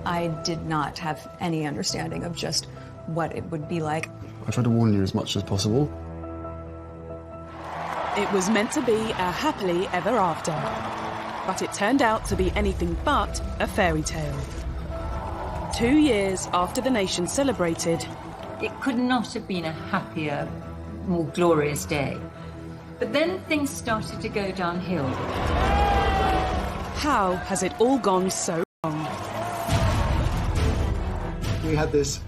I did not have any understanding of just what it would be like. I tried to warn you as much as possible. It was meant to be a happily ever after, but it turned out to be anything but a fairy tale. 2 years after the nation celebrated, it could not have been a happier, more glorious day. But then things started to go downhill. How has it all gone so wrong? We had this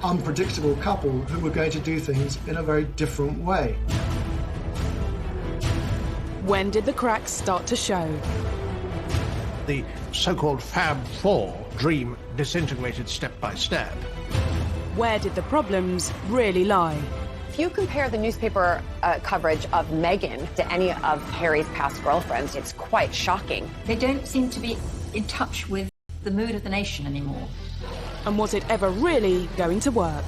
unpredictable couple who were going to do things in a very different way. When did the cracks start to show? The so-called Fab Four dream disintegrated step by step. Where did the problems really lie? If you compare the newspaper coverage of Meghan to any of Harry's past girlfriends, it's quite shocking. They don't seem to be in touch with the mood of the nation anymore. And was it ever really going to work?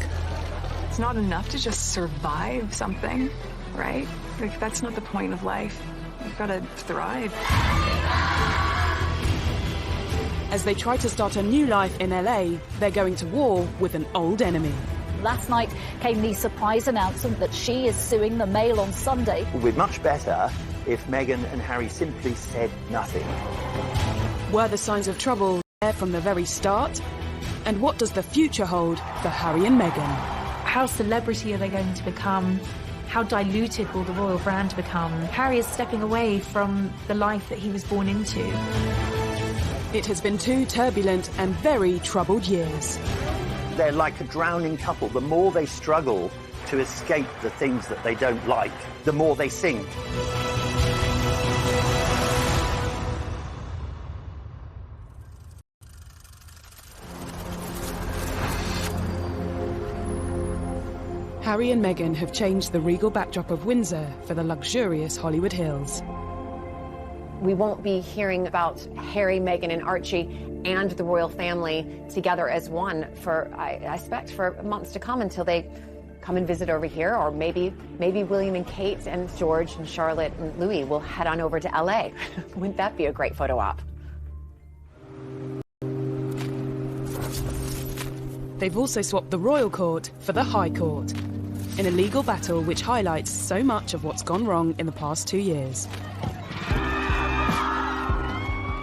It's not enough to just survive something, right? Like, that's not the point of life. You've got to thrive. As they try to start a new life in LA, they're going to war with an old enemy. Last night came the surprise announcement that she is suing the Mail on Sunday. It would be much better if Meghan and Harry simply said nothing. Were the signs of trouble there from the very start? And what does the future hold for Harry and Meghan? How celebrity are they going to become? How diluted will the royal brand become? Harry is stepping away from the life that he was born into. It has been 2 turbulent and very troubled years. They're like a drowning couple. The more they struggle to escape the things that they don't like, the more they sink. Harry and Meghan have changed the regal backdrop of Windsor for the luxurious Hollywood Hills. We won't be hearing about Harry, Meghan, and Archie and the royal family together as one for, I expect, for months to come until they come and visit over here, or maybe William and Kate and George and Charlotte and Louis will head on over to LA. Wouldn't that be a great photo op? They've also swapped the royal court for the High Court, in a legal battle which highlights so much of what's gone wrong in the past 2 years.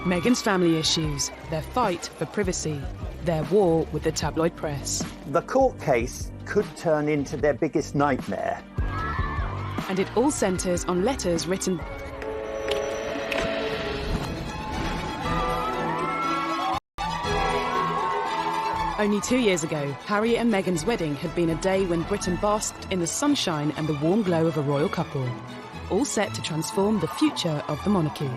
Meghan's family issues, their fight for privacy, their war with the tabloid press. The court case could turn into their biggest nightmare. And it all centres on letters written Only 2 years ago, Harry and Meghan's wedding had been a day when Britain basked in the sunshine and the warm glow of a royal couple, all set to transform the future of the monarchy.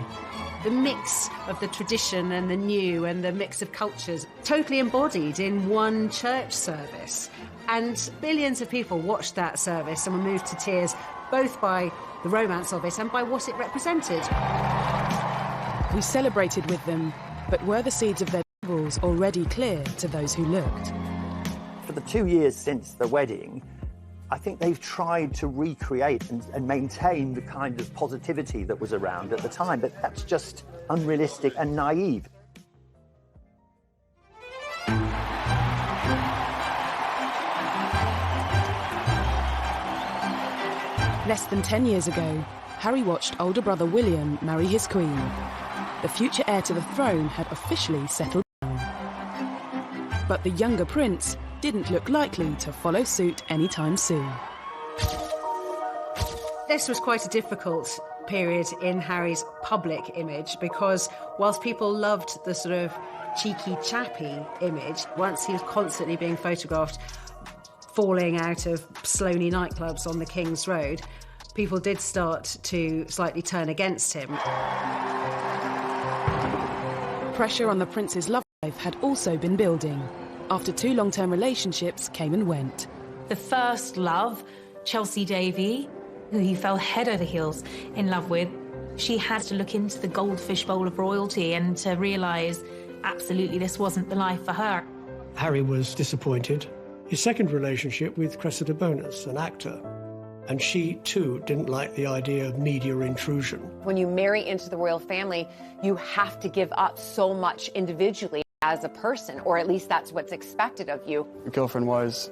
The mix of the tradition and the new and the mix of cultures totally embodied in one church service. And billions of people watched that service and were moved to tears, both by the romance of it and by what it represented. We celebrated with them, but were the seeds of their troubles already clear to those who looked? For the 2 years since the wedding, I think they've tried to recreate and maintain the kind of positivity that was around at the time, but that's just unrealistic and naive. Less than 10 years ago, Harry watched older brother William marry his queen. The future heir to the throne had officially settled down. But the younger prince didn't look likely to follow suit anytime soon. This was quite a difficult period in Harry's public image because whilst people loved the sort of cheeky, chappy image, once he was constantly being photographed falling out of Sloane nightclubs on the King's Road, people did start to slightly turn against him. Pressure on the prince's love life had also been building. After 2 long-term relationships came and went. The first love, Chelsea Davy, who he fell head over heels in love with, she had to look into the goldfish bowl of royalty and to realise absolutely this wasn't the life for her. Harry was disappointed. His second relationship with Cressida Bonus, an actor, and she too didn't like the idea of media intrusion. When you marry into the royal family, you have to give up so much individually. as a person, or at least that's what's expected of you. Girlfriend-wise,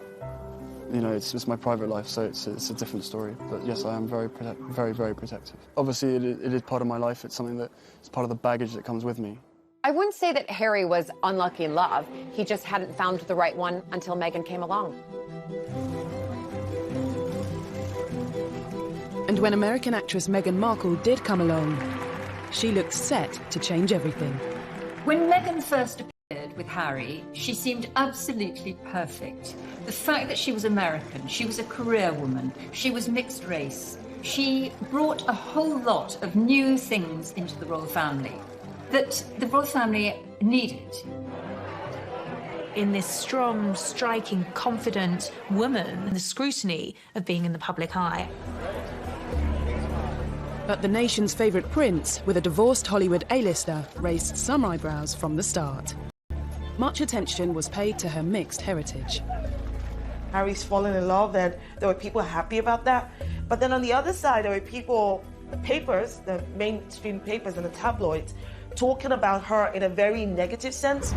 you know, it's my private life, so it's a different story. But yes, I am very protective. Obviously, it is part of my life. It's something that is part of the baggage that comes with me. I wouldn't say that Harry was unlucky in love. He just hadn't found the right one until Meghan came along. And when American actress Meghan Markle did come along, she looked set to change everything. When Meghan first appeared with Harry, she seemed absolutely perfect. The fact that she was American, she was a career woman, she was mixed race, she brought a whole lot of new things into the royal family that the royal family needed. In this strong, striking, confident woman, the scrutiny of being in the public eye. But the nation's favourite prince, with a divorced Hollywood A-lister, raised some eyebrows from the start. Much attention was paid to her mixed heritage. Harry's fallen in love, and there were people happy about that. But then on the other side, there were people, the papers, the mainstream papers and the tabloids, talking about her in a very negative sense.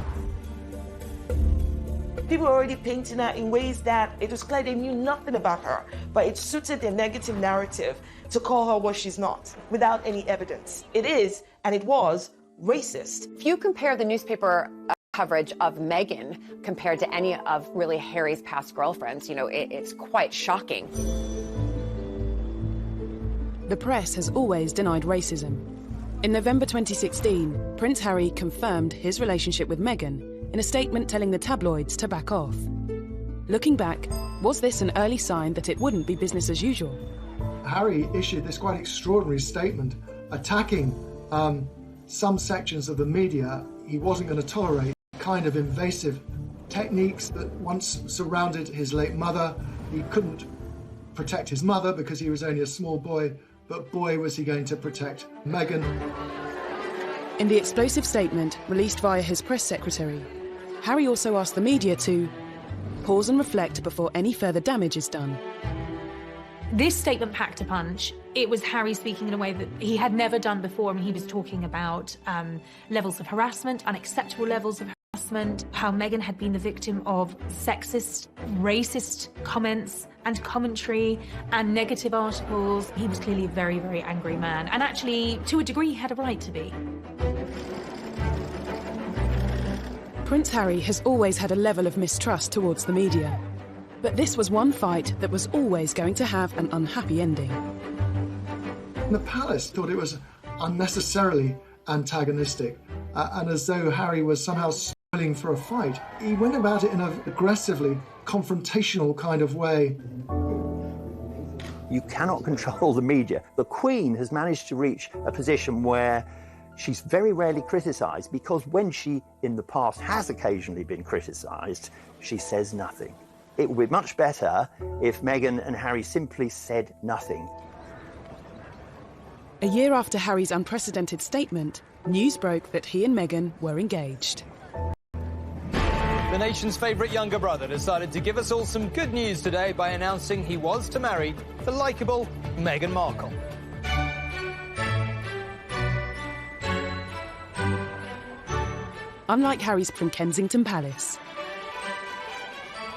People were already painting her in ways that it was clear they knew nothing about her, but it suited their negative narrative to call her what she's not, without any evidence. It is, and it was, racist. If you compare the newspaper coverage of Meghan compared to any of really Harry's past girlfriends, you know, it's quite shocking. The press has always denied racism. In November 2016, Prince Harry confirmed his relationship with Meghan in a statement telling the tabloids to back off. Looking back, was this an early sign that it wouldn't be business as usual? Harry issued this quite extraordinary statement attacking some sections of the media he wasn't going to tolerate, kind of invasive techniques that once surrounded his late mother. He couldn't protect his mother because he was only a small boy, but boy was he going to protect Meghan. In the explosive statement released via his press secretary, Harry also asked the media to pause and reflect before any further damage is done. This statement packed a punch. It was Harry speaking in a way that he had never done before. I mean, he was talking about levels of harassment, unacceptable levels of harassment, how Meghan had been the victim of sexist, racist comments and commentary and negative articles. He was clearly a very, very angry man. And actually, to a degree, he had a right to be. Prince Harry has always had a level of mistrust towards the media. But this was one fight that was always going to have an unhappy ending. The palace thought it was unnecessarily antagonistic, and as though Harry was somehow spoiling for a fight. He went about it in an aggressively confrontational kind of way. You cannot control the media. The Queen has managed to reach a position where she's very rarely criticised, because when she, in the past, has occasionally been criticised, she says nothing. It would be much better if Meghan and Harry simply said nothing. A year after Harry's unprecedented statement, news broke that he and Meghan were engaged. The nation's favourite younger brother decided to give us all some good news today by announcing he was to marry the likeable Meghan Markle. Unlike Harry's from Kensington Palace.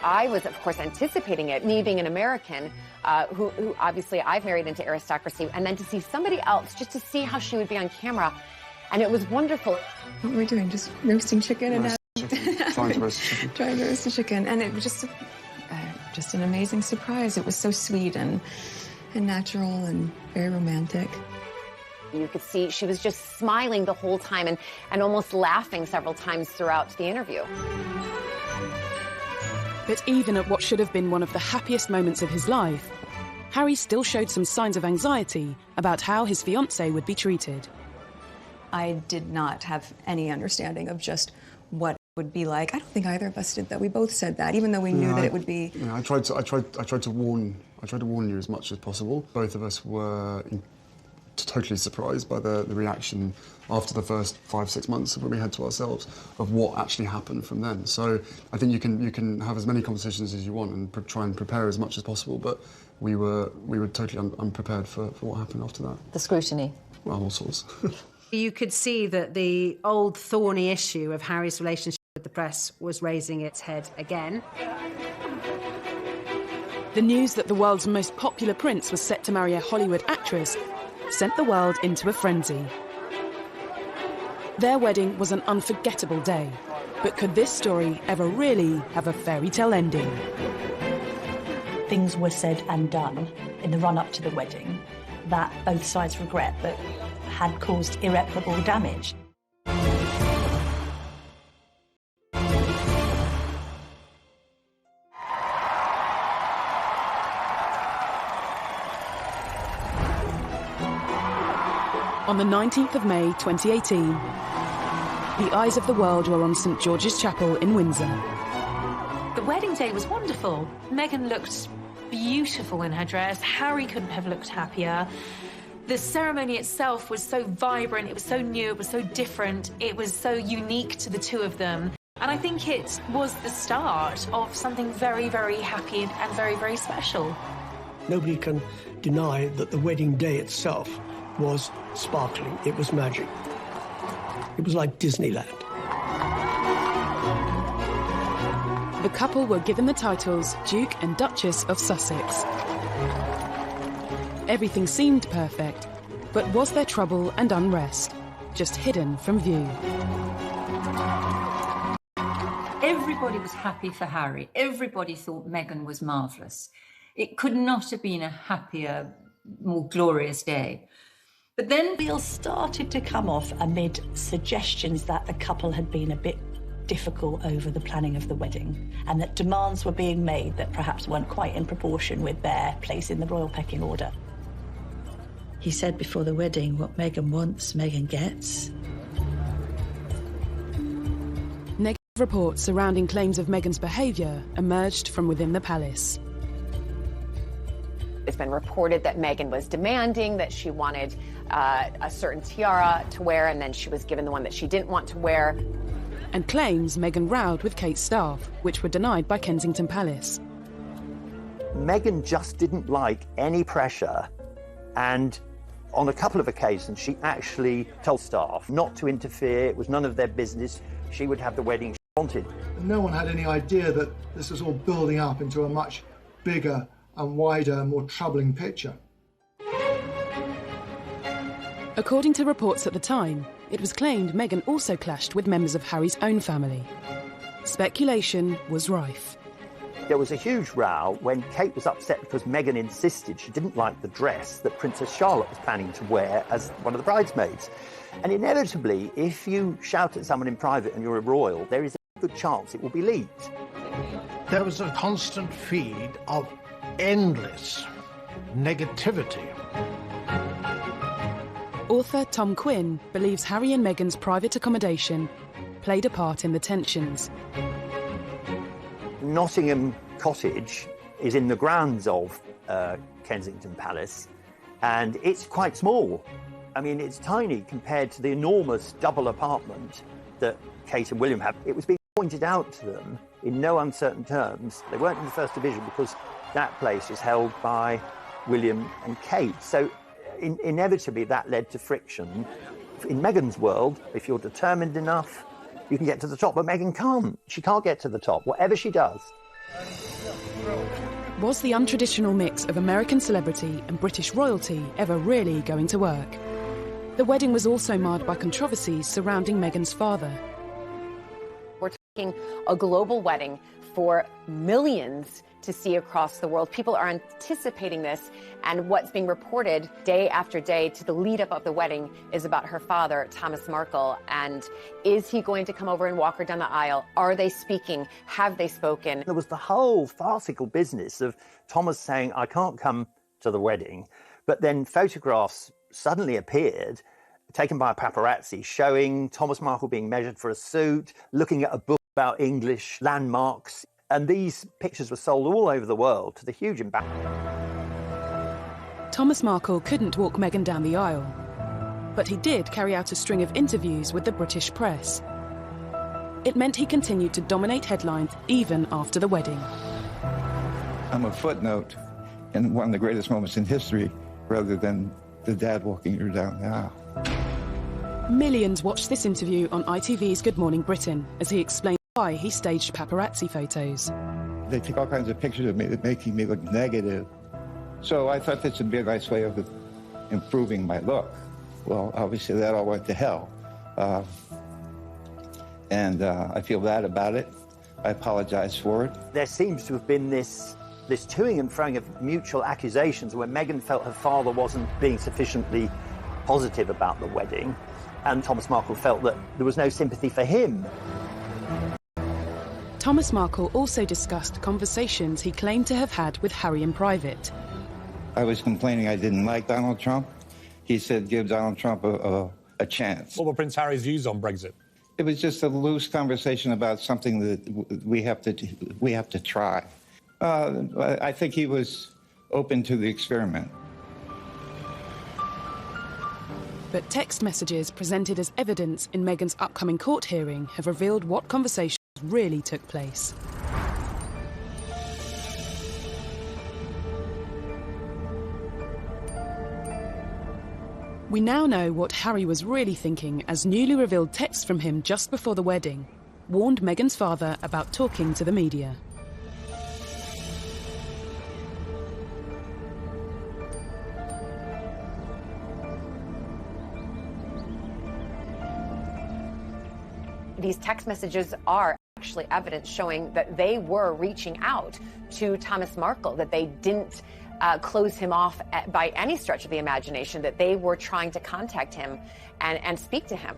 I was, of course, anticipating it, me being an American, who obviously I've married into aristocracy, and then to see somebody else, just to see how she would be on camera. And it was wonderful. What were we doing? Just roasting chicken and Trying to roast chicken. Trying to roast the chicken. And it was just an amazing surprise. It was so sweet and natural and very romantic. You could see she was just smiling the whole time and almost laughing several times throughout the interview. But even at what should have been one of the happiest moments of his life, Harry still showed some signs of anxiety about how his fiancée would be treated. I did not have any understanding of just what it would be like. I don't think either of us did that. We both said that, even though we knew that it would be. I tried to warn you as much as possible. Both of us were totally surprised by the reaction after the first 5-6 months of what we had to ourselves of what actually happened from then. So I think you can have as many conversations as you want and try and prepare as much as possible, but we were totally unprepared for what happened after that. The scrutiny. Well, all sorts. You could see that the old thorny issue of Harry's relationship the press was raising its head again. The news that the world's most popular prince was set to marry a Hollywood actress sent the world into a frenzy. Their wedding was an unforgettable day, but could this story ever really have a fairy tale ending? Things were said and done in the run-up to the wedding that both sides regret that had caused irreparable damage. On the 19th of May 2018, the eyes of the world were on St George's Chapel in Windsor. The wedding day was wonderful. Meghan looked beautiful in her dress. Harry couldn't have looked happier. The ceremony itself was so vibrant, it was so new, it was so different, it was so unique to the two of them. And I think it was the start of something very, very happy and very, very special. Nobody can deny that the wedding day itself was sparkling. It was magic. It was like Disneyland. The couple were given the titles Duke and Duchess of Sussex. Everything seemed perfect, but was there trouble and unrest, just hidden from view? Everybody was happy for Harry. Everybody thought Meghan was marvellous. It could not have been a happier, more glorious day. But then wheels started to come off amid suggestions that the couple had been a bit difficult over the planning of the wedding and that demands were being made that perhaps weren't quite in proportion with their place in the royal pecking order. He said before the wedding, what Meghan wants, Meghan gets. Negative reports surrounding claims of Meghan's behaviour emerged from within the palace. It's been reported that Meghan was demanding that she wanted a certain tiara to wear, and then she was given the one that she didn't want to wear. And claims Meghan rowed with Kate's staff, which were denied by Kensington Palace. Meghan just didn't like any pressure, and on a couple of occasions she actually told staff not to interfere. It was none of their business. She would have the wedding she wanted. No one had any idea that this was all building up into a much bigger and wider, more troubling picture. According to reports at the time, it was claimed Meghan also clashed with members of Harry's own family. Speculation was rife. There was a huge row when Kate was upset because Meghan insisted she didn't like the dress that Princess Charlotte was planning to wear as one of the bridesmaids. And inevitably, if you shout at someone in private and you're a royal, there is a good chance it will be leaked. There was a constant feed of endless negativity. Author Tom Quinn believes Harry and Meghan's private accommodation played a part in the tensions. Nottingham Cottage is in the grounds of Kensington Palace, and it's quite small. I mean, it's tiny compared to the enormous double apartment that Kate and William have. It was being pointed out to them in no uncertain terms. They weren't in the First Division because that place is held by William and Kate. So inevitably that led to friction. In Meghan's world, if you're determined enough, you can get to the top, but Meghan can't. She can't get to the top, whatever she does. Was the untraditional mix of American celebrity and British royalty ever really going to work? The wedding was also marred by controversies surrounding Meghan's father. We're talking a global wedding for millions to see across the world. People are anticipating this, and what's being reported day after day to the lead up of the wedding is about her father, Thomas Markle, and is he going to come over and walk her down the aisle? Are they speaking? Have they spoken? There was the whole farcical business of Thomas saying, I can't come to the wedding, but then photographs suddenly appeared, taken by a paparazzi, showing Thomas Markle being measured for a suit, looking at a book about English landmarks. And these pictures were sold all over the world to the huge embarrassment. Thomas Markle couldn't walk Meghan down the aisle, but he did carry out a string of interviews with the British press. It meant he continued to dominate headlines even after the wedding. I'm a footnote in one of the greatest moments in history, rather than the dad walking her down the aisle. Millions watched this interview on ITV's Good Morning Britain as he explained why he staged paparazzi photos. They take all kinds of pictures of me that making me look negative. So I thought this would be a nice way of improving my look. Well, obviously that all went to hell. And I feel bad about it. I apologize for it. There seems to have been this toing and froing of mutual accusations where Meghan felt her father wasn't being sufficiently positive about the wedding, and Thomas Markle felt that there was no sympathy for him. Thomas Markle also discussed conversations he claimed to have had with Harry in private. I was complaining I didn't like Donald Trump. He said, give Donald Trump a chance. What were Prince Harry's views on Brexit? It was just a loose conversation about something that we have to try. I think he was open to the experiment. But text messages presented as evidence in Meghan's upcoming court hearing have revealed what conversations really took place. We now know what Harry was really thinking as newly revealed texts from him just before the wedding warned Meghan's father about talking to the media. These text messages are actually evidence showing that they were reaching out to Thomas Markle, that they didn't close him off by any stretch of the imagination, that they were trying to contact him and speak to him.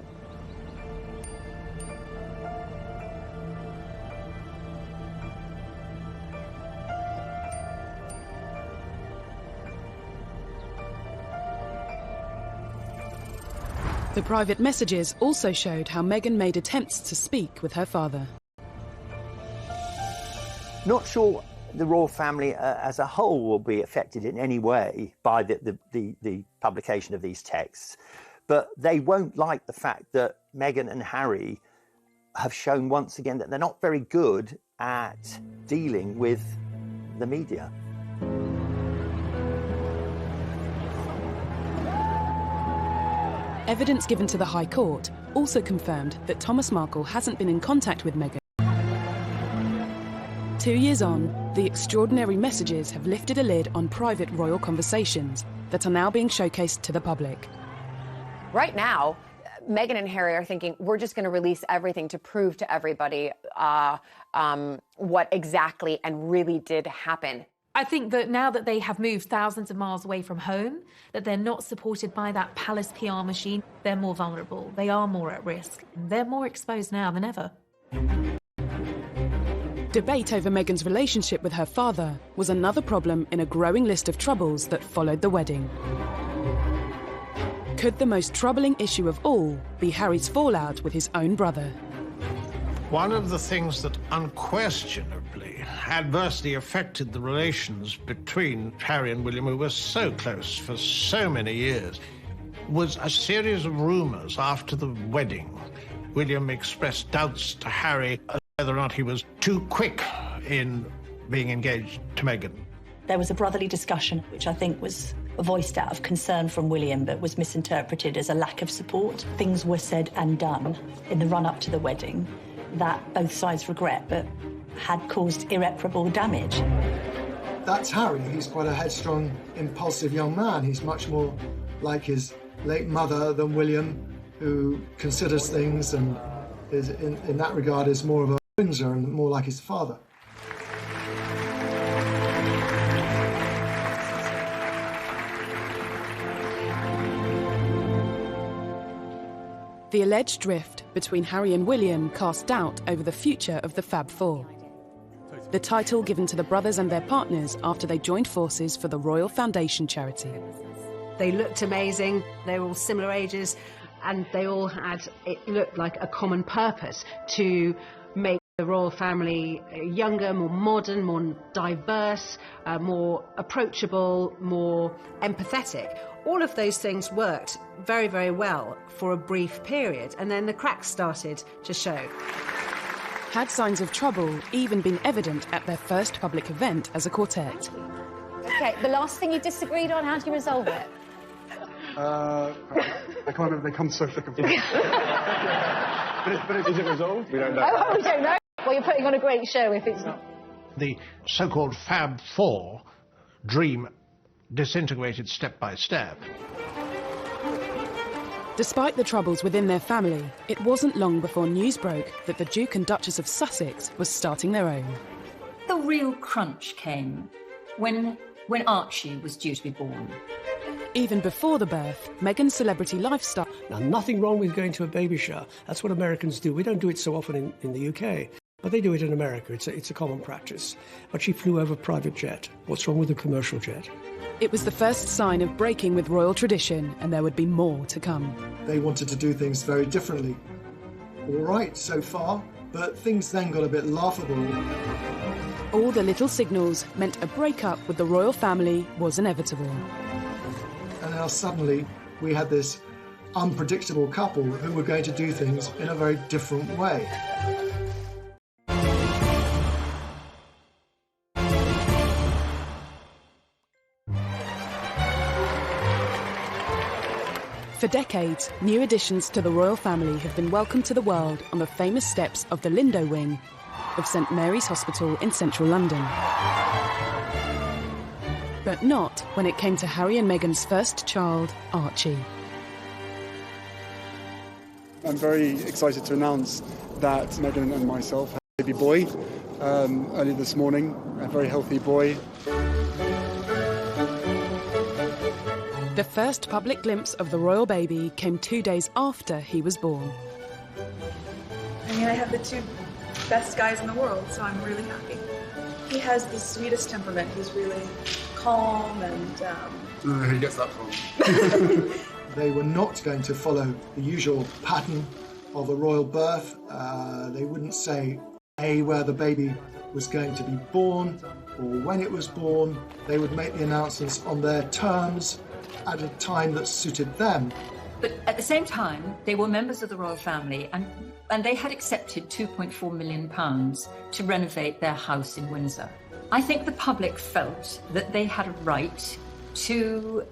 The private messages also showed how Meghan made attempts to speak with her father. Not sure the royal family as a whole will be affected in any way by the publication of these texts, but they won't like the fact that Meghan and Harry have shown once again that they're not very good at dealing with the media. Evidence given to the High Court also confirmed that Thomas Markle hasn't been in contact with Meghan. 2 years on, the extraordinary messages have lifted a lid on private royal conversations that are now being showcased to the public. Right now, Meghan and Harry are thinking, we're just going to release everything to prove to everybody what exactly and really did happen. I think that now that they have moved thousands of miles away from home, that they're not supported by that palace PR machine, they're more vulnerable, they are more at risk, and they're more exposed now than ever. Debate over Meghan's relationship with her father was another problem in a growing list of troubles that followed the wedding. Could the most troubling issue of all be Harry's fallout with his own brother? One of the things that unquestionably adversely affected the relations between Harry and William, who were so close for so many years, was a series of rumours after the wedding. William expressed doubts to Harry as whether or not he was too quick in being engaged to Meghan. There was a brotherly discussion, which I think was voiced out of concern from William, but was misinterpreted as a lack of support. Things were said and done in the run-up to the wedding that both sides regret, but had caused irreparable damage. That's Harry. He's quite a headstrong, impulsive young man. He's much more like his late mother than William, who considers things and is, in that regard, is more of a Windsor and more like his father. The alleged rift between Harry and William cast doubt over the future of the Fab Four, the title given to the brothers and their partners after they joined forces for the Royal Foundation charity. They looked amazing, they were all similar ages, and they all had, it looked like a common purpose to make the royal family younger, more modern, more diverse, more approachable, more empathetic. All of those things worked very, very well for a brief period, and then the cracks started to show. Had signs of trouble even been evident at their first public event as a quartet? Okay, the last thing you disagreed on, how do you resolve it? I can't remember, they come so thick and fast. But is it resolved? We don't know. Oh, we don't know. Well, you're putting on a great show if it's not. The so-called Fab Four dream disintegrated step by step. Despite the troubles within their family, it wasn't long before news broke that the Duke and Duchess of Sussex was starting their own. The real crunch came when Archie was due to be born. Even before the birth, Meghan's celebrity lifestyle... Now, nothing wrong with going to a baby shower. That's what Americans do. We don't do it so often in the UK. But they do it in America. It's a common practice. But she flew over a private jet. What's wrong with a commercial jet? It was the first sign of breaking with royal tradition, and there would be more to come. They wanted to do things very differently. All right, so far, but things then got a bit laughable. All the little signals meant a breakup with the royal family was inevitable. And now suddenly we had this unpredictable couple who were going to do things in a very different way. For decades, new additions to the royal family have been welcomed to the world on the famous steps of the Lindo wing of St Mary's Hospital in central London. But not when it came to Harry and Meghan's first child, Archie. I'm very excited to announce that Meghan and myself had a baby boy early this morning, a very healthy boy. The first public glimpse of the royal baby came 2 days after he was born. I mean, I have the two best guys in the world, so I'm really happy. He has the sweetest temperament. He's really calm and... Who gets that from? They were not going to follow the usual pattern of a royal birth. They wouldn't say, where the baby was going to be born or when it was born. They would make the announcements on their terms at a time that suited them. But at the same time, they were members of the royal family and they had accepted £2.4 million to renovate their house in Windsor. I think the public felt that they had a right to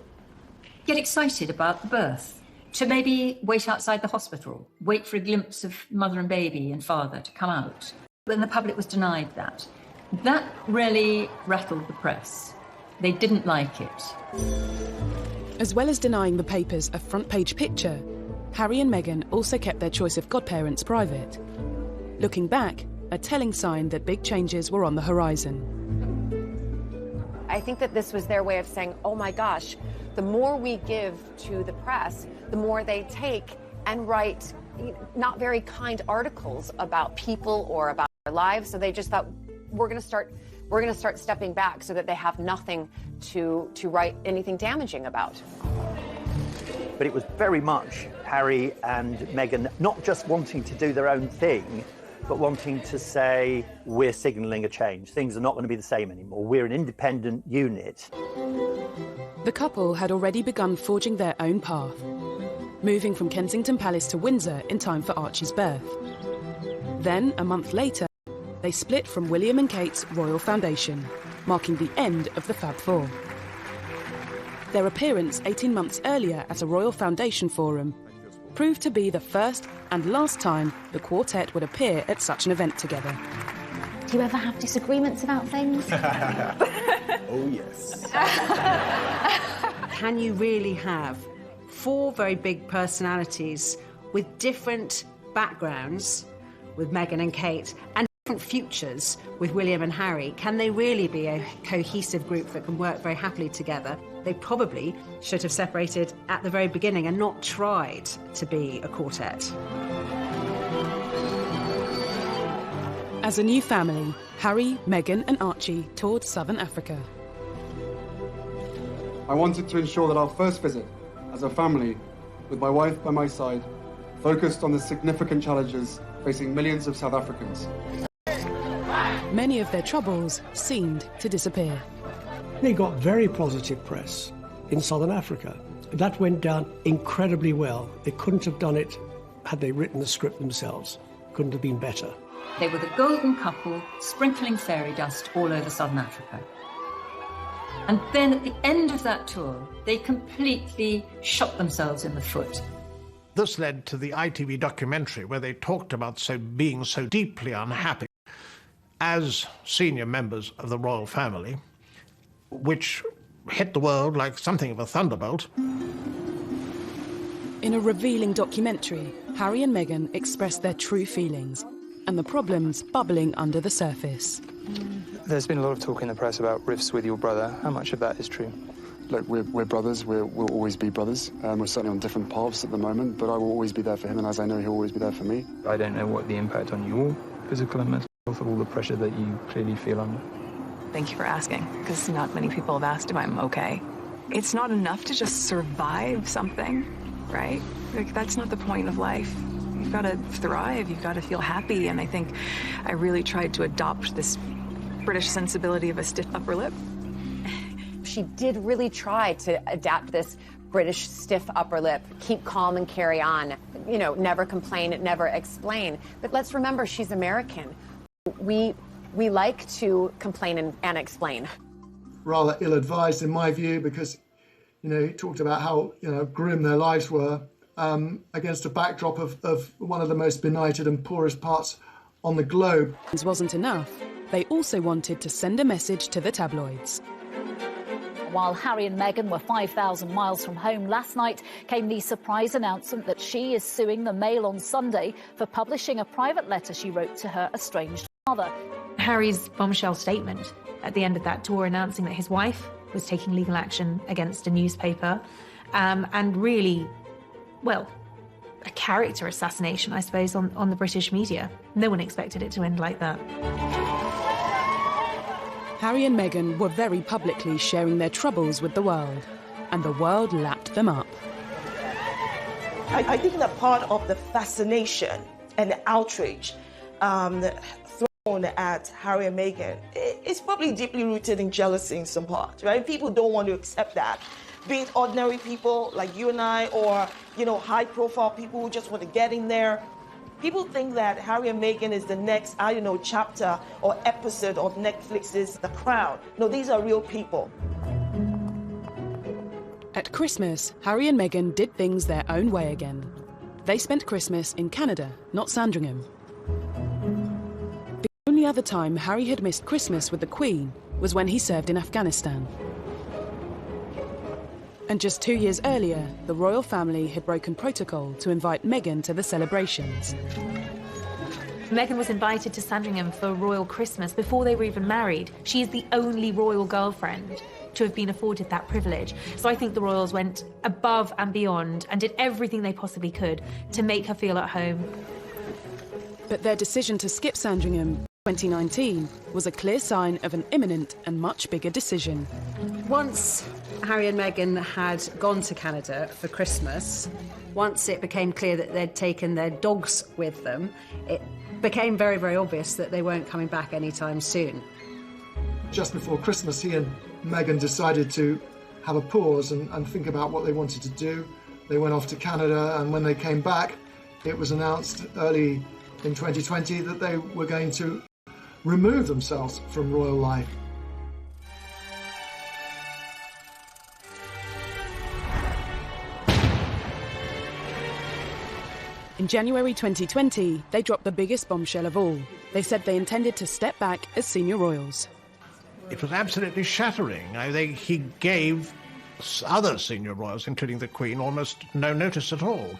get excited about the birth, to maybe wait outside the hospital, wait for a glimpse of mother and baby and father to come out. But the public was denied that. That really rattled the press. They didn't like it. As well as denying the papers a front-page picture, Harry and Meghan also kept their choice of godparents private. Looking back, a telling sign that big changes were on the horizon. I think that this was their way of saying, oh my gosh, the more we give to the press, the more they take and write not very kind articles about people or about their lives. So they just thought, we're going to start stepping back so that they have nothing to write anything damaging about. But it was very much Harry and Meghan not just wanting to do their own thing, but wanting to say, we're signalling a change. Things are not going to be the same anymore. We're an independent unit. The couple had already begun forging their own path, moving from Kensington Palace to Windsor in time for Archie's birth. Then, a month later, they split from William and Kate's Royal Foundation, marking the end of the Fab Four. Their appearance 18 months earlier at a Royal Foundation forum proved to be the first and last time the quartet would appear at such an event together. Do you ever have disagreements about things? Oh, yes. Can you really have four very big personalities with different backgrounds, with Meghan and Kate, and different futures with William and Harry? Can they really be a cohesive group that can work very happily together? They probably should have separated at the very beginning and not tried to be a quartet. As a new family, Harry, Meghan and Archie toured southern Africa. I wanted to ensure that our first visit as a family, with my wife by my side, focused on the significant challenges facing millions of South Africans. Many of their troubles seemed to disappear. They got very positive press in southern Africa. That went down incredibly well. They couldn't have done it had they written the script themselves. Couldn't have been better. They were the golden couple sprinkling fairy dust all over southern Africa. And then at the end of that tour, they completely shot themselves in the foot. This led to the ITV documentary where they talked about being so deeply unhappy As senior members of the royal family, which hit the world like something of a thunderbolt. In a revealing documentary, Harry and Meghan express their true feelings and the problems bubbling under the surface. There's been a lot of talk in the press about rifts with your brother. How much of that is true? Look, we're brothers. We'll always be brothers. We're certainly on different paths at the moment, but I will always be there for him, and as I know, he'll always be there for me. I don't know what the impact on your physical and mental health of all the pressure that you clearly feel under. Thank you for asking, because not many people have asked if I'm okay. It's not enough to just survive something, right? Like, that's not the point of life. You've got to thrive, you've got to feel happy, and I think I really tried to adopt this British sensibility of a stiff upper lip. She did really try to adapt this British stiff upper lip, keep calm and carry on, you know, never complain, never explain. But let's remember, she's American. We like to complain and explain. Rather ill-advised in my view, because, you know, he talked about how, you know, grim their lives were against a backdrop of one of the most benighted and poorest parts on the globe. It wasn't enough. They also wanted to send a message to the tabloids. While Harry and Meghan were 5,000 miles from home last night, came the surprise announcement that she is suing the Mail on Sunday for publishing a private letter she wrote to her estranged father. Harry's bombshell statement at the end of that tour announcing that his wife was taking legal action against a newspaper, and really, well, a character assassination, I suppose, on the British media. No one expected it to end like that. Harry and Meghan were very publicly sharing their troubles with the world, and the world lapped them up. I think that part of the fascination and the outrage thrown at Harry and Meghan is probably deeply rooted in jealousy in some part, right? People don't want to accept that. Be it ordinary people like you and I, or, you know, high-profile people who just want to get in there. People think that Harry and Meghan is the next, I don't know, chapter or episode of Netflix's The Crown. No, these are real people. At Christmas, Harry and Meghan did things their own way again. They spent Christmas in Canada, not Sandringham. The only other time Harry had missed Christmas with the Queen was when he served in Afghanistan. And just 2 years earlier, the royal family had broken protocol to invite Meghan to the celebrations. Meghan was invited to Sandringham for a royal Christmas before they were even married. She is the only royal girlfriend to have been afforded that privilege. So I think the royals went above and beyond and did everything they possibly could to make her feel at home. But their decision to skip Sandringham in 2019 was a clear sign of an imminent and much bigger decision. Once Harry and Meghan had gone to Canada for Christmas, once it became clear that they'd taken their dogs with them, it became very, very obvious that they weren't coming back anytime soon. Just before Christmas, he and Meghan decided to have a pause and think about what they wanted to do. They went off to Canada, and when they came back, it was announced early in 2020 that they were going to remove themselves from royal life. In January 2020, they dropped the biggest bombshell of all. They said they intended to step back as senior royals. It was absolutely shattering. He gave other senior royals, including the Queen, almost no notice at all.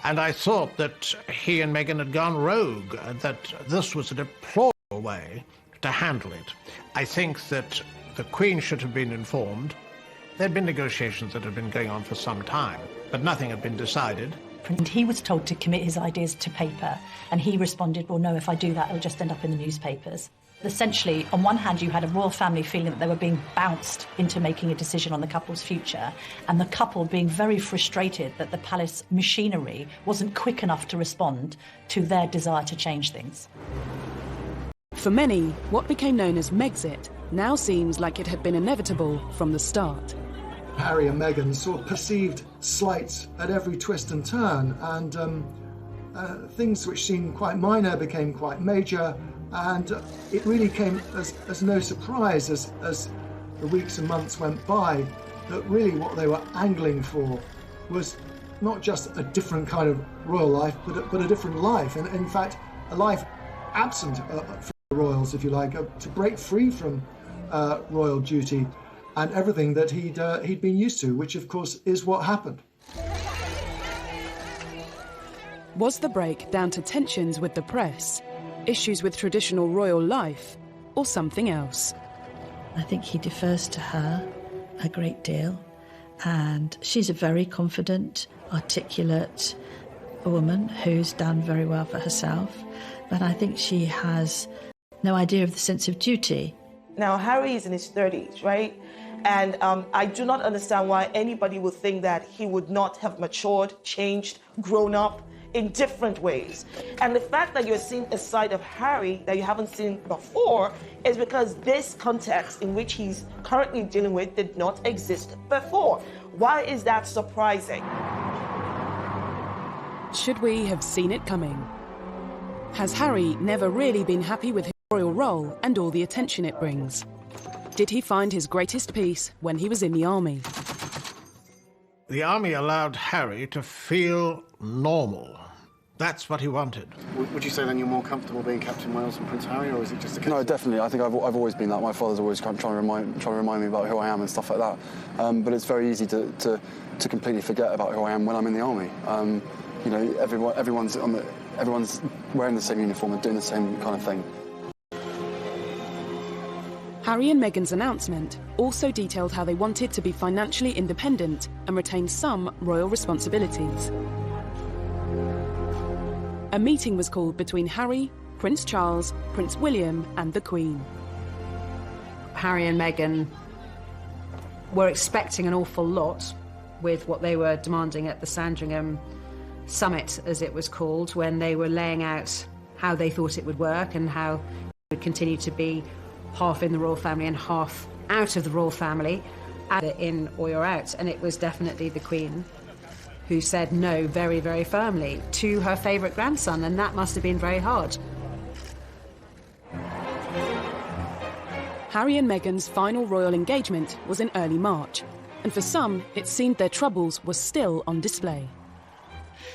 And I thought that he and Meghan had gone rogue, that this was a deplorable way to handle it. I think that the Queen should have been informed. There had been negotiations that had been going on for some time, but nothing had been decided. And he was told to commit his ideas to paper, and he responded, well, no, if I do that, it'll just end up in the newspapers. Essentially, on one hand, you had a royal family feeling that they were being bounced into making a decision on the couple's future, and the couple being very frustrated that the palace machinery wasn't quick enough to respond to their desire to change things. For many, what became known as Megxit now seems like it had been inevitable from the start. Harry and Meghan sort of perceived slights at every twist and turn, and things which seemed quite minor became quite major, and it really came as no surprise as the weeks and months went by that really what they were angling for was not just a different kind of royal life, but a different life, and in fact a life absent from royals, if you like, to break free from royal duty and everything that he'd been used to, which of course is what happened. Was the break down to tensions with the press, issues with traditional royal life, or something else? I think he defers to her a great deal, and she's a very confident, articulate woman who's done very well for herself, but I think she has no idea of the sense of duty. Now, Harry is in his 30s, right? And I do not understand why anybody would think that he would not have matured, changed, grown up in different ways. And the fact that you're seeing a side of Harry that you haven't seen before is because this context in which he's currently dealing with did not exist before. Why is that surprising? Should we have seen it coming? Has Harry never really been happy with his royal role and all the attention it brings? Did he find his greatest peace when he was in the army? The army allowed Harry to feel normal. That's what he wanted. Would you say then you're more comfortable being Captain Wales than Prince Harry, or is it just a... No, definitely. I think I've always been that. My father's always kind of trying to remind me about who I am and stuff like that. But it's very easy to completely forget about who I am when I'm in the army. You know, everyone's wearing the same uniform and doing the same kind of thing. Harry and Meghan's announcement also detailed how they wanted to be financially independent and retain some royal responsibilities. A meeting was called between Harry, Prince Charles, Prince William and the Queen. Harry and Meghan were expecting an awful lot with what they were demanding at the Sandringham Summit, as it was called, when they were laying out how they thought it would work and how it would continue to be half in the royal family and half out of the royal family, either in or you're out. And it was definitely the Queen who said no very, very firmly to her favourite grandson, and that must have been very hard. Harry and Meghan's final royal engagement was in early March, and for some, it seemed their troubles were still on display.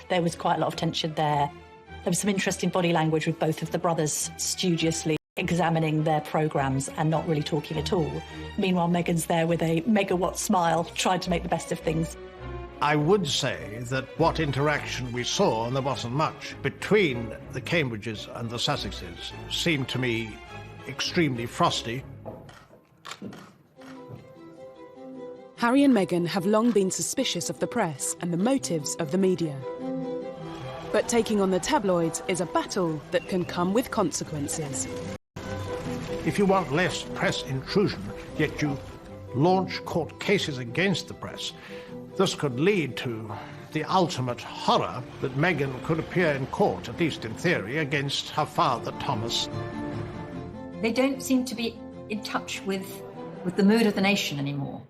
There was quite a lot of tension there. There was some interesting body language with both of the brothers studiously examining their programmes and not really talking at all. Meanwhile, Meghan's there with a megawatt smile, trying to make the best of things. I would say that what interaction we saw, and there wasn't much, between the Cambridges and the Sussexes seemed to me extremely frosty. Harry and Meghan have long been suspicious of the press and the motives of the media. But taking on the tabloids is a battle that can come with consequences. If you want less press intrusion, yet you launch court cases against the press, this could lead to the ultimate horror that Meghan could appear in court, at least in theory, against her father, Thomas. They don't seem to be in touch with the mood of the nation anymore.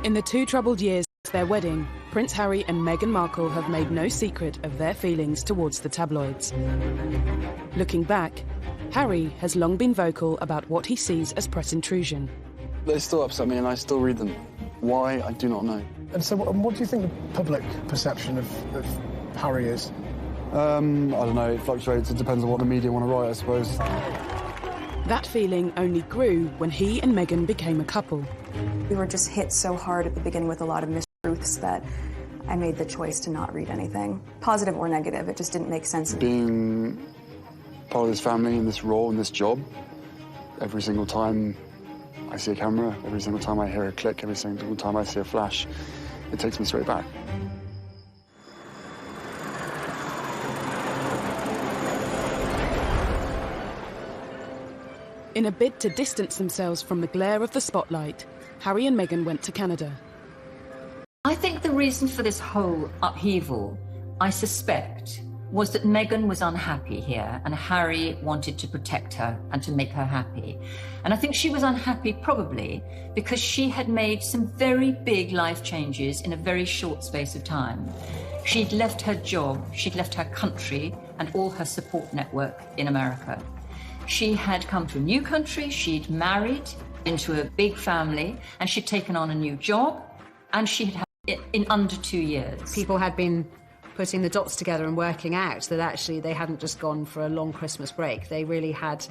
In the 2 troubled years since their wedding, Prince Harry and Meghan Markle have made no secret of their feelings towards the tabloids. Looking back, Harry has long been vocal about what he sees as press intrusion. They still upset me and I still read them. Why, I do not know. And so what do you think the public perception of Harry is? I don't know, it fluctuates. It depends on what the media want to write, I suppose. That feeling only grew when he and Meghan became a couple. We were just hit so hard at the beginning with a lot of mistruths that I made the choice to not read anything, positive or negative. It just didn't make sense. Being part of this family and this role and this job, every single time I see a camera, every single time I hear a click, every single time I see a flash, it takes me straight back. In a bid to distance themselves from the glare of the spotlight, Harry and Meghan went to Canada. I think the reason for this whole upheaval, I suspect, was that Meghan was unhappy here and Harry wanted to protect her and to make her happy. And I think she was unhappy probably because she had made some very big life changes in a very short space of time. She'd left her job, she'd left her country and all her support network in America. She had come to a new country, she'd married into a big family, and she'd taken on a new job, and she had had in under 2 years. People had been putting the dots together and working out that actually they hadn't just gone for a long Christmas break. They really had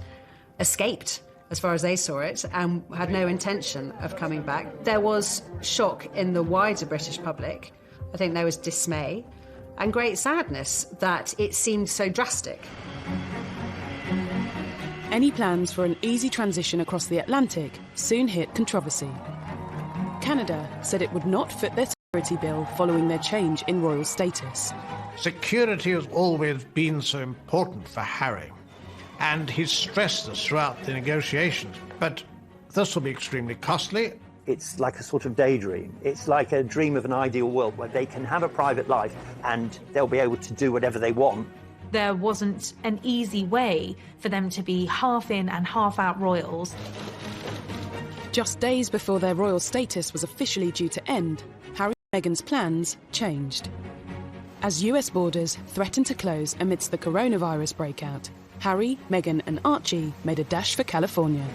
escaped, as far as they saw it, and had no intention of coming back. There was shock in the wider British public. I think there was dismay and great sadness that it seemed so drastic. Any plans for an easy transition across the Atlantic soon hit controversy. Canada said it would not foot their security bill following their change in royal status. Security has always been so important for Harry, and he's stressed this throughout the negotiations. But this will be extremely costly. It's like a sort of daydream. It's like a dream of an ideal world where they can have a private life and they'll be able to do whatever they want. There wasn't an easy way for them to be half in and half out royals. Just days before their royal status was officially due to end, Harry and Meghan's plans changed. As US borders threatened to close amidst the coronavirus breakout, Harry, Meghan and Archie made a dash for California.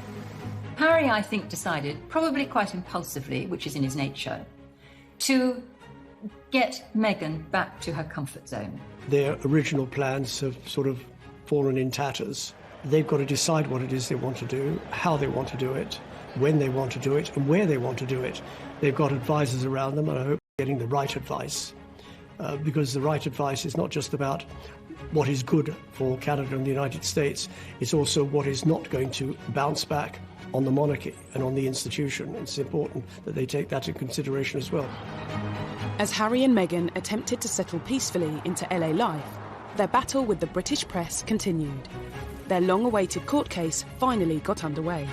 Harry, I think, decided, probably quite impulsively, which is in his nature, to get Meghan back to her comfort zone. Their original plans have sort of fallen in tatters. They've got to decide what it is they want to do, how they want to do it, when they want to do it, and where they want to do it. They've got advisors around them, and I hope they're getting the right advice, because the right advice is not just about what is good for Canada and the United States, it's also what is not going to bounce back on the monarchy and on the institution. It's important that they take that into consideration as well. As Harry and Meghan attempted to settle peacefully into LA life, their battle with the British press continued. Their long-awaited court case finally got underway.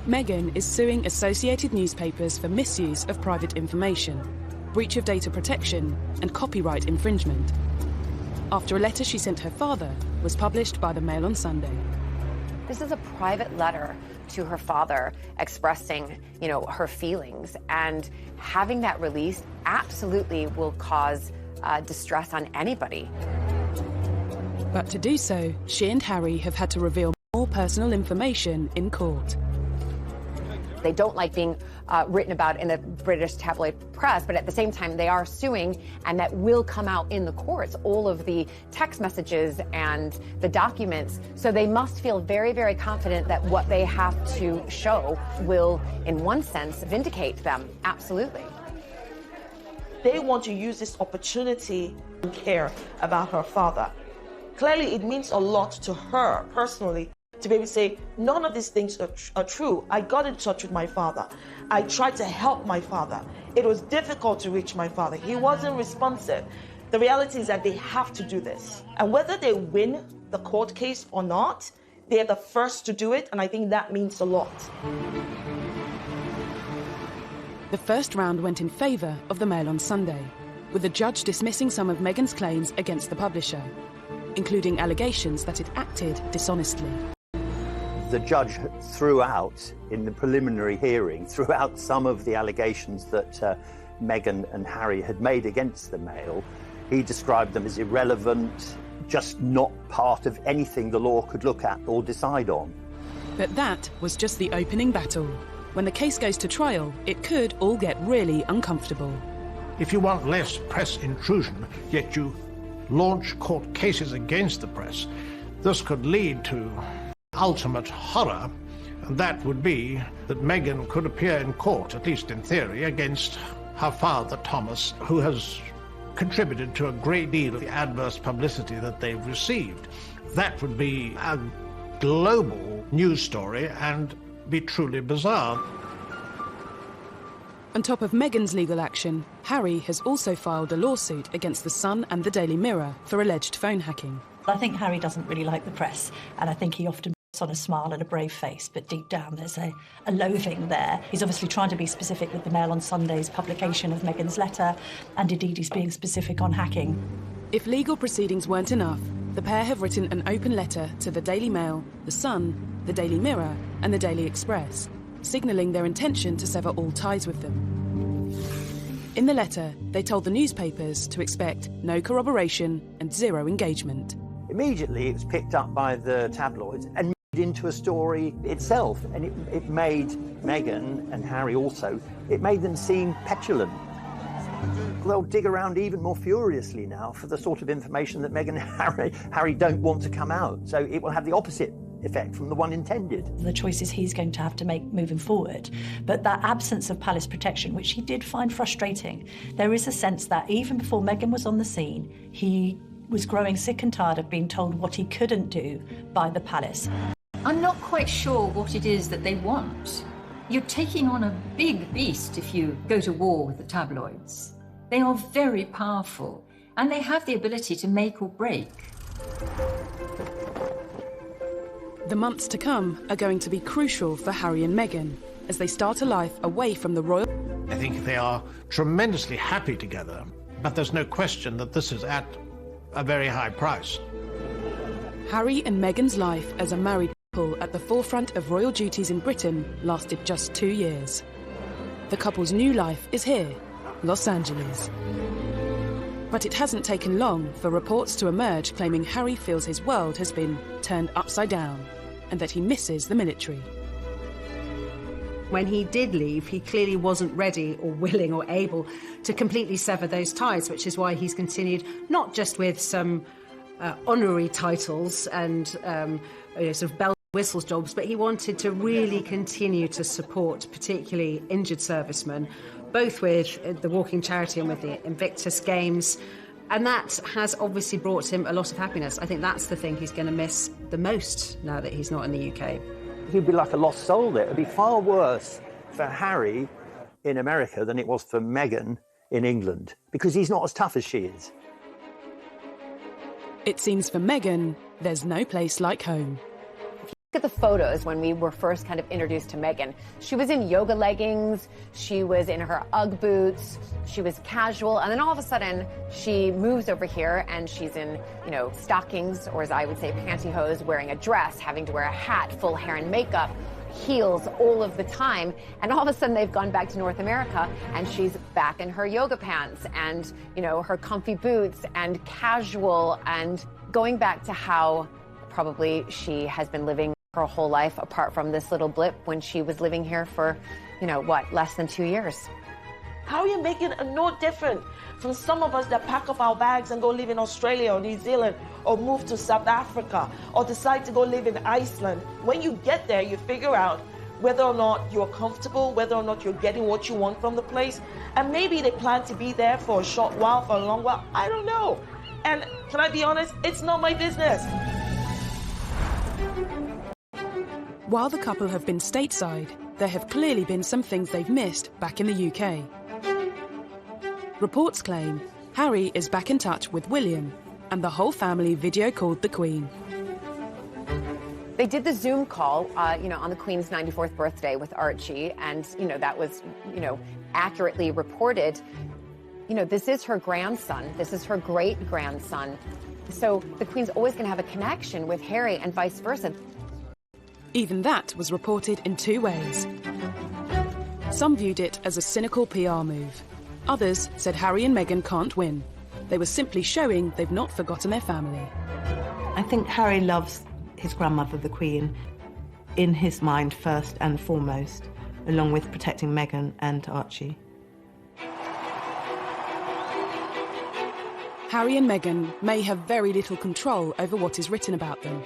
Meghan is suing Associated Newspapers for misuse of private information, breach of data protection and copyright infringement, after a letter she sent her father was published by the Mail on Sunday. This is a private letter to her father expressing, her feelings, and having that released absolutely will cause distress on anybody. But to do so, she and Harry have had to reveal more personal information in court. They don't like being written about in the British tabloid press, but at the same time they are suing, and that will come out in the courts, all of the text messages and the documents. So they must feel very, very confident that what they have to show will, in one sense, vindicate them. Absolutely. They want to use this opportunity to care about her father. Clearly, it means a lot to her personally to be able to say, none of these things are true. I got in touch with my father. I tried to help my father. It was difficult to reach my father. He wasn't responsive. The reality is that they have to do this. And whether they win the court case or not, they're the first to do it, and I think that means a lot. The first round went in favour of the Mail on Sunday, with the judge dismissing some of Meghan's claims against the publisher, including allegations that it acted dishonestly. The judge threw out, in the preliminary hearing, threw out some of the allegations that Meghan and Harry had made against the Mail. He described them as irrelevant, just not part of anything the law could look at or decide on. But that was just the opening battle. When the case goes to trial, it could all get really uncomfortable. If you want less press intrusion, yet you launch court cases against the press, this could lead to ultimate horror, and that would be that Meghan could appear in court, at least in theory, against her father, Thomas, who has contributed to a great deal of the adverse publicity that they've received. That would be a global news story and be truly bizarre. On top of Meghan's legal action, Harry has also filed a lawsuit against The Sun and the Daily Mirror for alleged phone hacking. I think Harry doesn't really like the press, and I think he often puts on a smile and a brave face, but deep down there's a loathing there. He's obviously trying to be specific with the Mail on Sunday's publication of Meghan's letter, and indeed he's being specific on hacking. If legal proceedings weren't enough, the pair have written an open letter to the Daily Mail, The Sun, the Daily Mirror and the Daily Express, signalling their intention to sever all ties with them. In the letter, they told the newspapers to expect no corroboration and zero engagement. Immediately it was picked up by the tabloids, and into a story itself, and it made Meghan and Harry also, it made them seem petulant. They'll dig around even more furiously now for the sort of information that Meghan and Harry don't want to come out. So it will have the opposite effect from the one intended. The choices he's going to have to make moving forward. But that absence of palace protection, which he did find frustrating, there is a sense that even before Meghan was on the scene, he was growing sick and tired of being told what he couldn't do by the palace. I'm not quite sure what it is that they want. You're taking on a big beast if you go to war with the tabloids. They are very powerful, and they have the ability to make or break. The months to come are going to be crucial for Harry and Meghan as they start a life away from the royal... I think they are tremendously happy together, but there's no question that this is at a very high price. Harry and Meghan's life as a married couple at the forefront of royal duties in Britain lasted just 2 years. The couple's new life is here, Los Angeles. But it hasn't taken long for reports to emerge claiming Harry feels his world has been turned upside down and that he misses the military. When he did leave, he clearly wasn't ready or willing or able to completely sever those ties, which is why he's continued not just with some honorary titles and sort of bell whistles jobs, but he wanted to really continue to support particularly injured servicemen, both with the Walking Charity and with the Invictus Games. And that has obviously brought him a lot of happiness. I think that's the thing he's going to miss the most now that he's not in the UK. He'd be like a lost soul there. It would be far worse for Harry in America than it was for Meghan in England, because he's not as tough as she is. It seems for Meghan, there's no place like home. Look at the photos when we were first kind of introduced to Meghan. She was in yoga leggings, she was in her Ugg boots, she was casual, and then all of a sudden she moves over here and she's in, stockings, or as I would say, pantyhose, wearing a dress, having to wear a hat, full hair and makeup, heels all of the time, and all of a sudden they've gone back to North America and she's back in her yoga pants and, her comfy boots and casual, and going back to how probably she has been living her whole life, apart from this little blip when she was living here for, less than 2 years. How are you making it no different from some of us that pack up our bags and go live in Australia or New Zealand or move to South Africa or decide to go live in Iceland? When you get there, you figure out whether or not you're comfortable, whether or not you're getting what you want from the place. And maybe they plan to be there for a short while, for a long while. I don't know. And can I be honest? It's not my business. While the couple have been stateside, there have clearly been some things they've missed back in the UK. Reports claim Harry is back in touch with William, and the whole family video called the Queen. They did the Zoom call, on the Queen's 94th birthday with Archie, and, that was, accurately reported. This is her grandson. This is her great-grandson. So the Queen's always going to have a connection with Harry and vice versa. Even that was reported in two ways. Some viewed it as a cynical PR move. Others said Harry and Meghan can't win. They were simply showing they've not forgotten their family. I think Harry loves his grandmother, the Queen, in his mind first and foremost, along with protecting Meghan and Archie. Harry and Meghan may have very little control over what is written about them.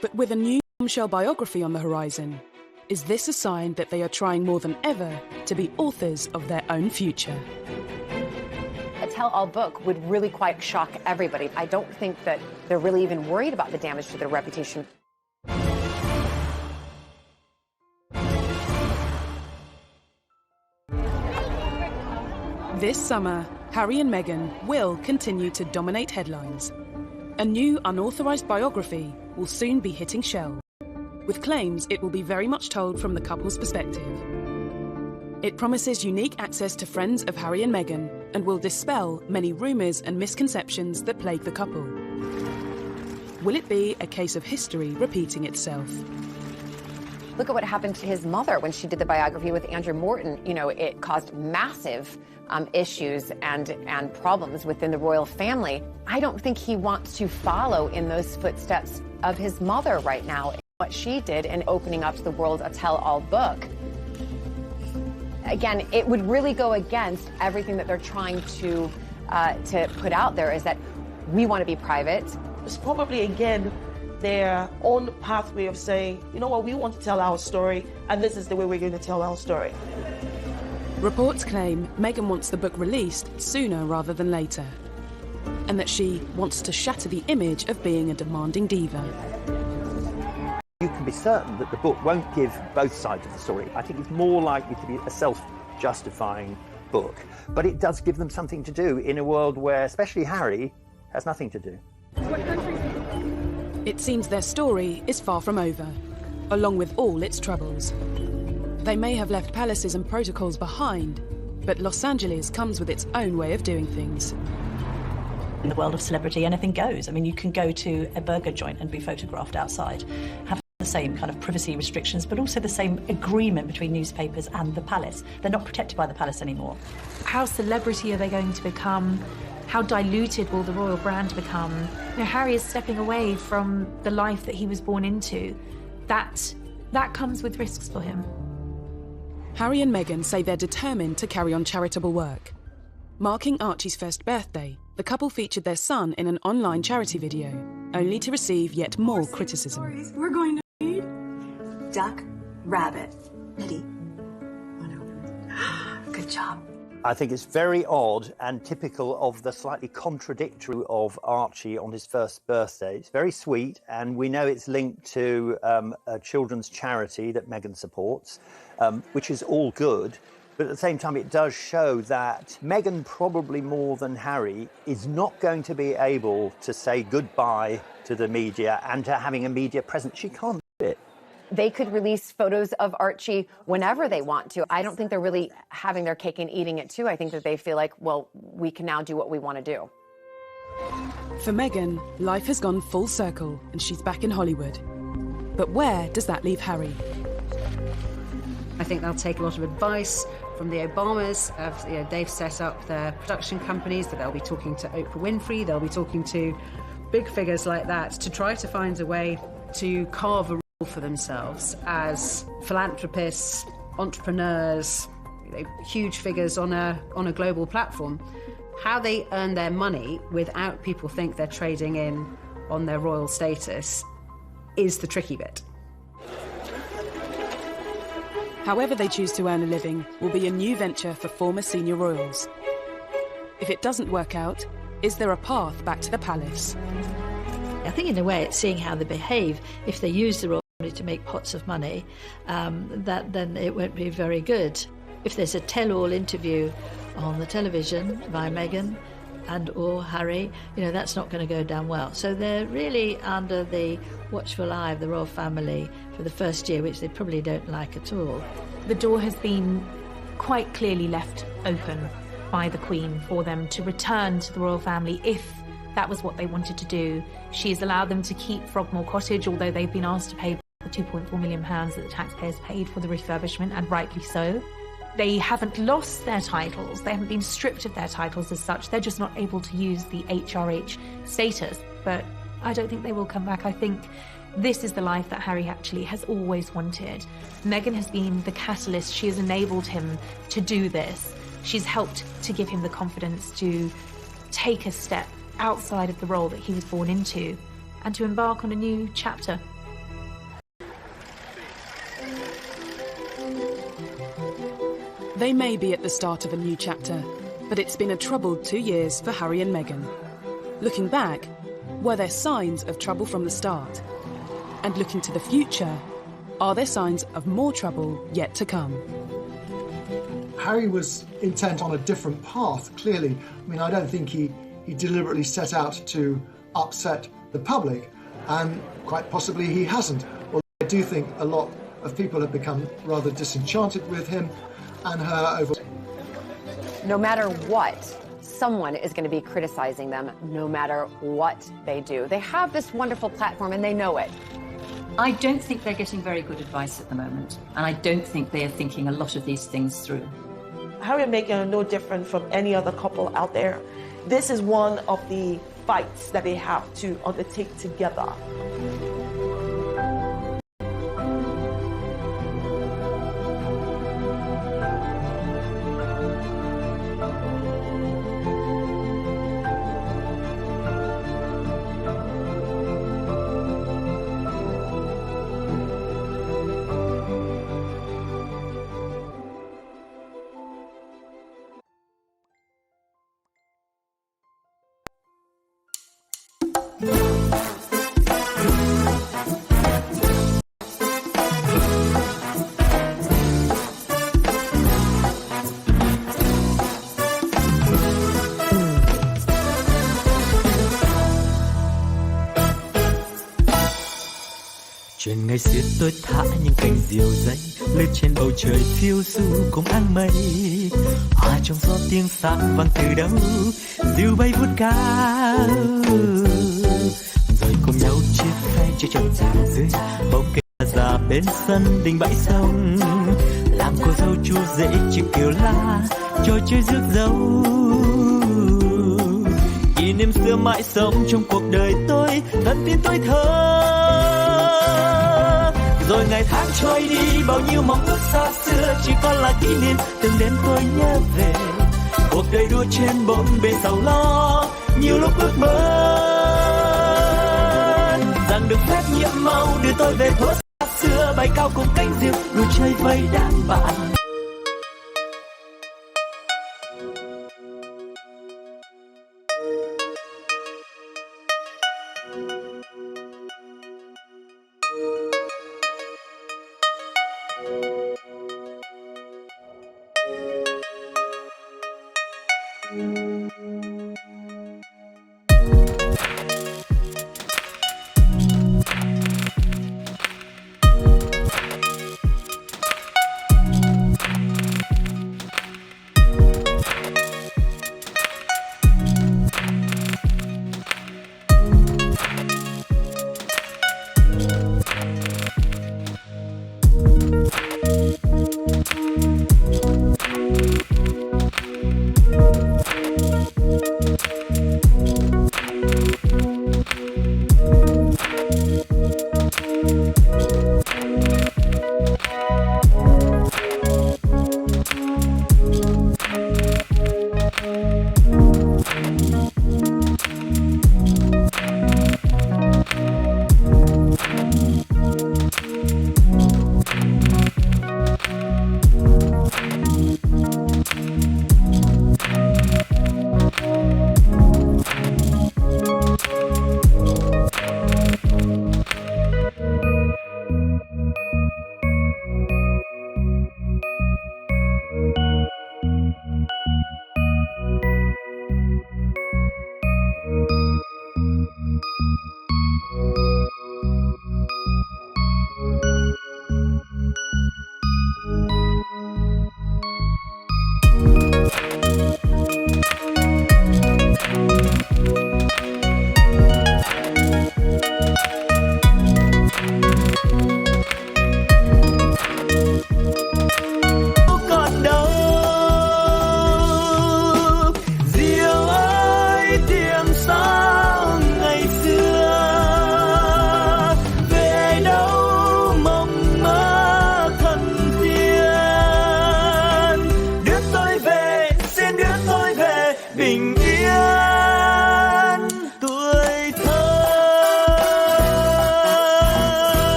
But with a new bombshell biography on the horizon, is this a sign that they are trying more than ever to be authors of their own future? A tell-all book would really quite shock everybody. I don't think that they're really even worried about the damage to their reputation. This summer, Harry and Meghan will continue to dominate headlines. A new unauthorised biography will soon be hitting shelves, with claims it will be very much told from the couple's perspective. It promises unique access to friends of Harry and Meghan and will dispel many rumours and misconceptions that plague the couple. Will it be a case of history repeating itself? Look at what happened to his mother when she did the biography with Andrew Morton. It caused massive issues and problems within the royal family. I don't think he wants to follow in those footsteps of his mother right now. what she did in opening up to the world a tell-all book. Again, it would really go against everything that they're trying to put out there, is that we want to be private. It's probably, again, their own pathway of saying, you know what, we want to tell our story, and this is the way we're going to tell our story. Reports claim Meghan wants the book released sooner rather than later, and that she wants to shatter the image of being a demanding diva. You can be certain that the book won't give both sides of the story. I think it's more likely to be a self-justifying book, but it does give them something to do in a world where, especially Harry, has nothing to do. It seems their story is far from over, along with all its troubles. They may have left palaces and protocols behind, but Los Angeles comes with its own way of doing things. In the world of celebrity, anything goes. I mean, you can go to a burger joint and be photographed outside, have the same kind of privacy restrictions, but also the same agreement between newspapers and the palace. They're not protected by the palace anymore. How celebrity are they going to become? How diluted will the royal brand become? You know, Harry is stepping away from the life that he was born into. That comes with risks for him. Harry and Meghan say they're determined to carry on charitable work. Marking Archie's first birthday, the couple featured their son in an online charity video, only to receive yet more criticism. We're going to read Duck, Rabbit, Kitty. Oh no. Good job. I think it's very odd and typical of the slightly contradictory of Archie on his first birthday. It's very sweet, and we know it's linked to a children's charity that Meghan supports, which is all good. But at the same time, it does show that Meghan, probably more than Harry, is not going to be able to say goodbye to the media and to having a media presence. She can't do it. They could release photos of Archie whenever they want to. I don't think they're really having their cake and eating it too. I think that they feel like, well, we can now do what we want to do. For Meghan, life has gone full circle and she's back in Hollywood. But where does that leave Harry? I think they'll take a lot of advice from the Obamas. They've set up their production companies, that they'll be talking to Oprah Winfrey, they'll be talking to big figures like that to try to find a way to carve a role for themselves as philanthropists, entrepreneurs, huge figures on a global platform. How they earn their money without people think they're trading in on their royal status is the tricky bit. However they choose to earn a living will be a new venture for former senior royals. If it doesn't work out, is there a path back to the palace? I think in a way it's seeing how they behave. If they use the royal family to make pots of money, then it won't be very good. If there's a tell-all interview on the television by Meghan and or Harry, that's not going to go down well. So they're really under the watchful eye of the royal family for the first year, which they probably don't like at all. The door has been quite clearly left open by the Queen for them to return to the royal family if that was what they wanted to do. She has allowed them to keep Frogmore Cottage, although they've been asked to pay the £2.4 million that the taxpayers paid for the refurbishment, and rightly so. They haven't lost their titles, they haven't been stripped of their titles as such, they're just not able to use the HRH status. But I don't think they will come back. I think this is the life that Harry actually has always wanted. Meghan has been the catalyst, she has enabled him to do this. She's helped to give him the confidence to take a step outside of the role that he was born into and to embark on a new chapter. They may be at the start of a new chapter, but it's been a troubled 2 years for Harry and Meghan. Looking back, were there signs of trouble from the start? And looking to the future, are there signs of more trouble yet to come? Harry was intent on a different path, clearly. I mean, I don't think he deliberately set out to upset the public, and quite possibly he hasn't. Although I do think a lot of people have become rather disenchanted with him and her over. No matter what, someone is going to be criticizing them, no matter what they do. They have this wonderful platform and they know it. I don't think they're getting very good advice at the moment, and I don't think they are thinking a lot of these things through. Harry and Meghan are no different from any other couple out there. This is one of the fights that they have to undertake together. Chuyện ngày xưa tôi thả những cành diều dây lướt trên bầu trời phiêu du cùng áng mây, hòa trong gió tiếng sáo vang từ đâu diều bay vút cao, rồi cùng nhau chia tay cho chọn giường dưới bầu cây già bên sân đình bãi sông, làm cô dâu chú rể chịu kiều la trò chơi rước dâu. Kỷ niệm xưa mãi sống trong cuộc đời tôi, thân tin tôi thơ. Rồi ngày tháng trôi đi, bao nhiêu mong ước xa xưa chỉ còn là kỷ niệm. Từng đêm tôi nhớ về cuộc đời đua trên bốn bề sầu lo, nhiều lúc ước mơ rằng được phép nhiệm màu đưa tôi về thuở xa xưa, bay cao cùng cánh diều đua chơi với đám bạn. Thank you.